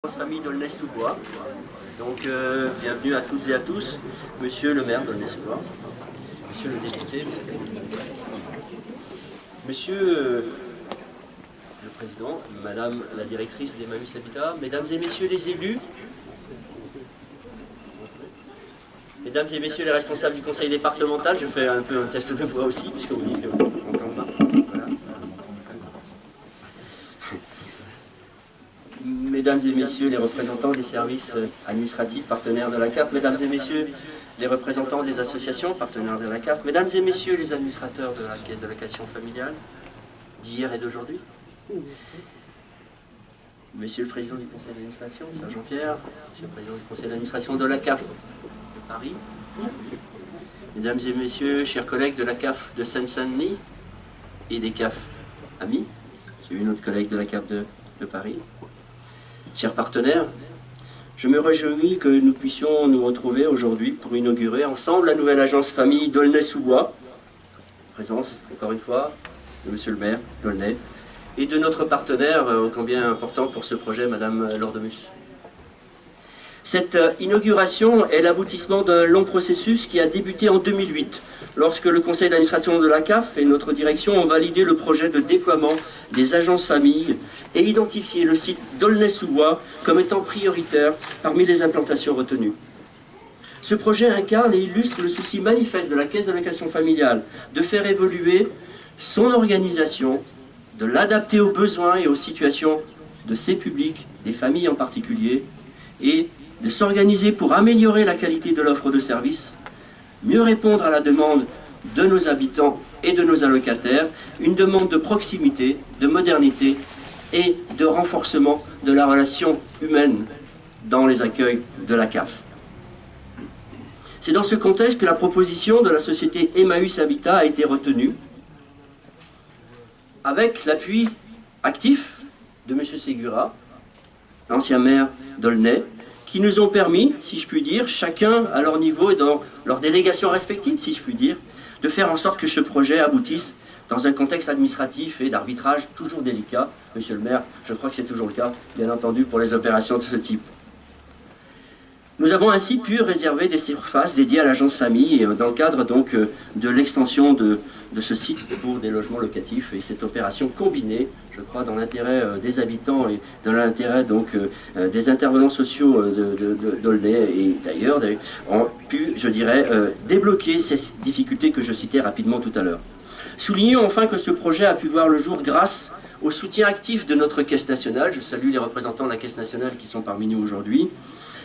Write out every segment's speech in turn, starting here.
Famille d'Aulnay-sous-Bois. Donc bienvenue à toutes et à tous, monsieur le maire d'Aulnay-sous-Bois, monsieur le député, monsieur le président, madame la directrice d'Emmaüs Habitat, mesdames et messieurs les élus, mesdames et messieurs les responsables du conseil départemental, je fais un peu un test de voix aussi, puisque vous dites qu'on n'entend pas. Voilà. Mesdames et messieurs les représentants des services administratifs partenaires de la CAF, mesdames et messieurs les représentants des associations partenaires de la CAF, mesdames et messieurs les administrateurs de la caisse d'allocation familiale d'hier et d'aujourd'hui, monsieur le président du conseil d'administration, Sir Jean-Pierre, monsieur le président du conseil d'administration de la CAF de Paris, mesdames et messieurs, chers collègues de la CAF de Seine-Saint-Denis et des CAF amis, j'ai une autre collègue de la CAF de Paris, chers partenaires, je me réjouis que nous puissions nous retrouver aujourd'hui pour inaugurer ensemble la nouvelle agence famille d'Aulnay-sous-Bois. Présence, encore une fois, de monsieur le maire d'Aulnay et de notre partenaire, combien important pour ce projet, madame Lordemus. Cette inauguration est l'aboutissement d'un long processus qui a débuté en 2008, lorsque le conseil d'administration de la CAF et notre direction ont validé le projet de déploiement des agences familles et identifié le site d'Aulnay-sous-Bois comme étant prioritaire parmi les implantations retenues. Ce projet incarne et illustre le souci manifeste de la caisse d'allocation familiale de faire évoluer son organisation, de l'adapter aux besoins et aux situations de ses publics, des familles en particulier, et de s'organiser pour améliorer la qualité de l'offre de services, mieux répondre à la demande de nos habitants et de nos allocataires, une demande de proximité, de modernité et de renforcement de la relation humaine dans les accueils de la CAF. C'est dans ce contexte que la proposition de la société Emmaüs Habitat a été retenue, avec l'appui actif de M. Ségura, l'ancien maire d'Aulnay, qui nous ont permis, si je puis dire, chacun à leur niveau et dans leurs délégations respectives, si je puis dire, de faire en sorte que ce projet aboutisse dans un contexte administratif et d'arbitrage toujours délicat. Monsieur le maire, je crois que c'est toujours le cas, bien entendu, pour les opérations de ce type. Nous avons ainsi pu réserver des surfaces dédiées à l'agence famille dans le cadre donc de l'extension de ce site pour des logements locatifs, et cette opération combinée, je crois, dans l'intérêt des habitants et dans l'intérêt donc des intervenants sociaux d'Aulnay et d'ailleurs ont pu, je dirais, débloquer ces difficultés que je citais rapidement tout à l'heure. Soulignons enfin que ce projet a pu voir le jour grâce au soutien actif de notre caisse nationale. Je salue les représentants de la caisse nationale qui sont parmi nous aujourd'hui,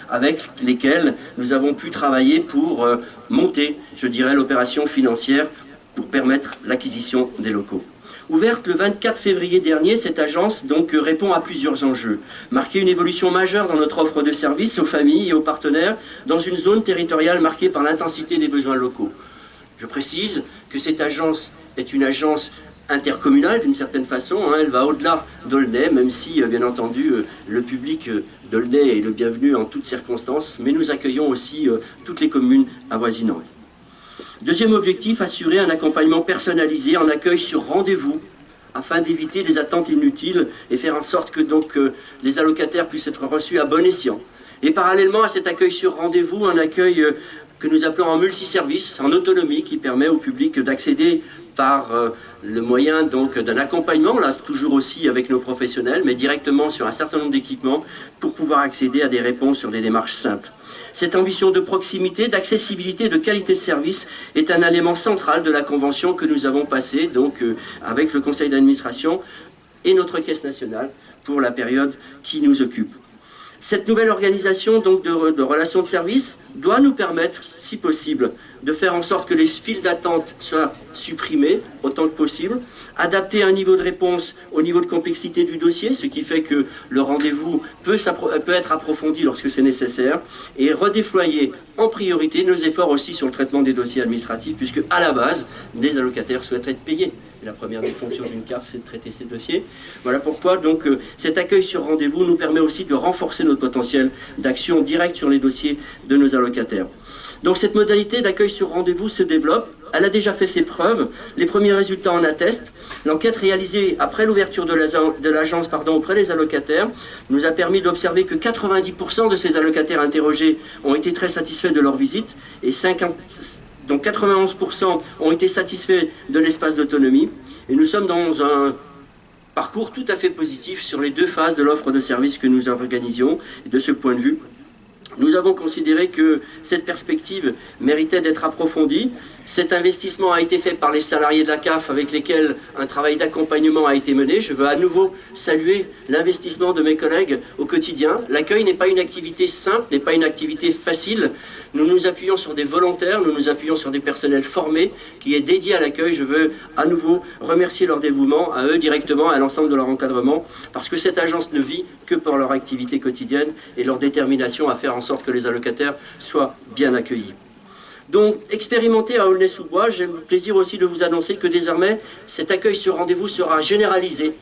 avec lesquels nous avons pu travailler pour monter, je dirais, l'opération financière pour permettre l'acquisition des locaux. Ouverte le 24 février dernier, cette agence donc répond à plusieurs enjeux. Marquer une évolution majeure dans notre offre de services aux familles et aux partenaires dans une zone territoriale marquée par l'intensité des besoins locaux. Je précise que cette agence est une agence intercommunale d'une certaine façon, hein, elle va au-delà d'Aulnay, même si bien entendu le public d'Aulnay est le bienvenu en toutes circonstances, mais nous accueillons aussi toutes les communes avoisinantes. Deuxième objectif, assurer un accompagnement personnalisé en accueil sur rendez-vous afin d'éviter des attentes inutiles et faire en sorte que donc les allocataires puissent être reçus à bon escient. Et parallèlement à cet accueil sur rendez-vous, un accueil que nous appelons en multiservice, en autonomie, qui permet au public d'accéder par le moyen donc d'un accompagnement, là toujours aussi avec nos professionnels, mais directement sur un certain nombre d'équipements pour pouvoir accéder à des réponses sur des démarches simples. Cette ambition de proximité, d'accessibilité, de qualité de service est un élément central de la convention que nous avons passée donc avec le conseil d'administration et notre caisse nationale pour la période qui nous occupe. Cette nouvelle organisation donc de relations de service doit nous permettre, si possible, de faire en sorte que les files d'attente soient supprimées autant que possible, adapter un niveau de réponse au niveau de complexité du dossier, ce qui fait que le rendez-vous peut être approfondi lorsque c'est nécessaire, et redéployer en priorité nos efforts aussi sur le traitement des dossiers administratifs, puisque à la base, les allocataires souhaitent être payés. La première des fonctions d'une CAF, c'est de traiter ces dossiers. Voilà pourquoi donc cet accueil sur rendez-vous nous permet aussi de renforcer notre potentiel d'action directe sur les dossiers de nos allocataires. Donc cette modalité d'accueil sur rendez-vous se développe elle a déjà fait ses preuves, les premiers résultats en attestent. L'enquête réalisée après l'ouverture de l'agence auprès des allocataires nous a permis d'observer que 90% de ces allocataires interrogés ont été très satisfaits de leur visite et 91% ont été satisfaits de l'espace d'autonomie. Et nous sommes dans un parcours tout à fait positif sur les deux phases de l'offre de services que nous organisions. Et de ce point de vue, nous avons considéré que cette perspective méritait d'être approfondie. Cet investissement a été fait par les salariés de la CAF avec lesquels un travail d'accompagnement a été mené. Je veux à nouveau saluer l'investissement de mes collègues au quotidien. L'accueil n'est pas une activité simple, n'est pas une activité facile. Nous nous appuyons sur des volontaires, nous nous appuyons sur des personnels formés qui est dédié à l'accueil. Je veux à nouveau remercier leur dévouement, à eux directement, à l'ensemble de leur encadrement, parce que cette agence ne vit que pour leur activité quotidienne et leur détermination à faire en sorte que les allocataires soient bien accueillis. Donc, expérimenté à Aulnay-sous-Bois, j'ai le plaisir aussi de vous annoncer que désormais, cet accueil sur rendez-vous sera généralisé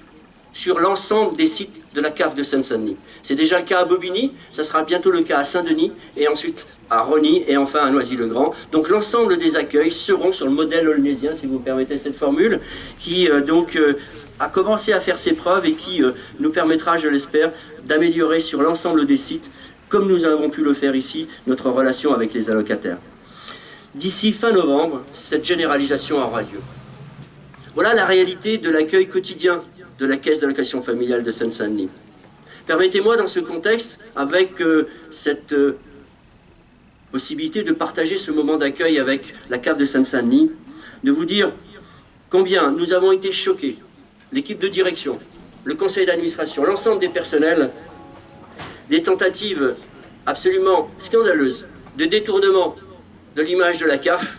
sur l'ensemble des sites de la CAF de Seine-Saint-Denis. C'est déjà le cas à Bobigny, ça sera bientôt le cas à Saint-Denis, et ensuite à Rosny, et enfin à Noisy-le-Grand. Donc l'ensemble des accueils seront sur le modèle aulnaysien, si vous me permettez cette formule, qui a commencé à faire ses preuves et qui nous permettra, je l'espère, d'améliorer sur l'ensemble des sites, comme nous avons pu le faire ici, notre relation avec les allocataires. D'ici fin novembre, cette généralisation aura lieu. Voilà la réalité de l'accueil quotidien de la Caisse d'allocation familiale de Seine-Saint-Denis. Permettez-moi dans ce contexte, avec cette possibilité de partager ce moment d'accueil avec la CAF de Seine-Saint-Denis, de vous dire combien nous avons été choqués, l'équipe de direction, le conseil d'administration, l'ensemble des personnels, des tentatives absolument scandaleuses de détournement de l'image de la CAF,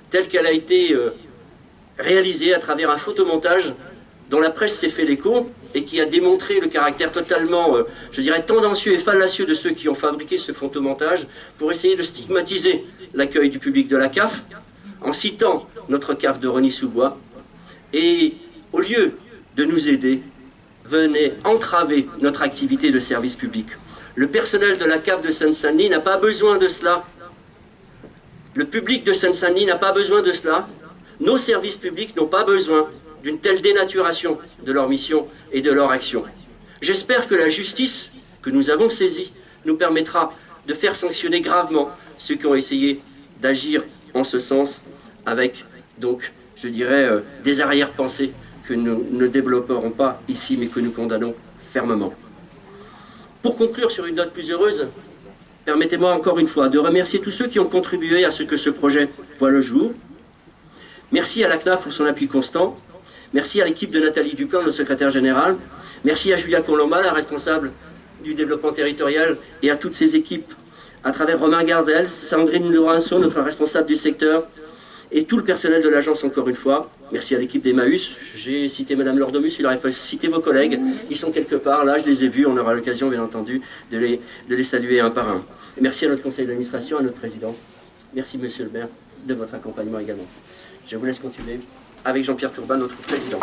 telle qu'elle a été réalisée à travers un photomontage dont la presse s'est fait l'écho et qui a démontré le caractère totalement, je dirais, tendancieux et fallacieux de ceux qui ont fabriqué ce photomontage pour essayer de stigmatiser l'accueil du public de la CAF en citant notre CAF de Rosny-sous-Bois et, au lieu de nous aider, venait entraver notre activité de service public. Le personnel de la CAF de Seine-Saint-Denis n'a pas besoin de cela. Le public de Seine-Saint-Denis n'a pas besoin de cela. Nos services publics n'ont pas besoin d'une telle dénaturation de leur mission et de leur action. J'espère que la justice que nous avons saisie nous permettra de faire sanctionner gravement ceux qui ont essayé d'agir en ce sens avec, donc, je dirais, des arrière-pensées que nous ne développerons pas ici, mais que nous condamnons fermement. Pour conclure sur une note plus heureuse, permettez-moi encore une fois de remercier tous ceux qui ont contribué à ce que ce projet voit le jour. Merci à la CNAF pour son appui constant. Merci à l'équipe de Nathalie Duplan, notre secrétaire générale. Merci à Julia Colomba, la responsable du développement territorial, et à toutes ses équipes, à travers Romain Gardel, Sandrine Laurenceau, notre responsable du secteur, et tout le personnel de l'agence encore une fois. Merci à l'équipe d'Emmaüs. J'ai cité Madame Lordomus, il aurait fallu citer vos collègues. Ils sont quelque part, là, je les ai vus, on aura l'occasion, bien entendu, de les saluer un par un. Et merci à notre conseil d'administration, à notre président. Merci, monsieur le maire, de votre accompagnement également. Je vous laisse continuer avec Jean-Pierre Tourban, notre président.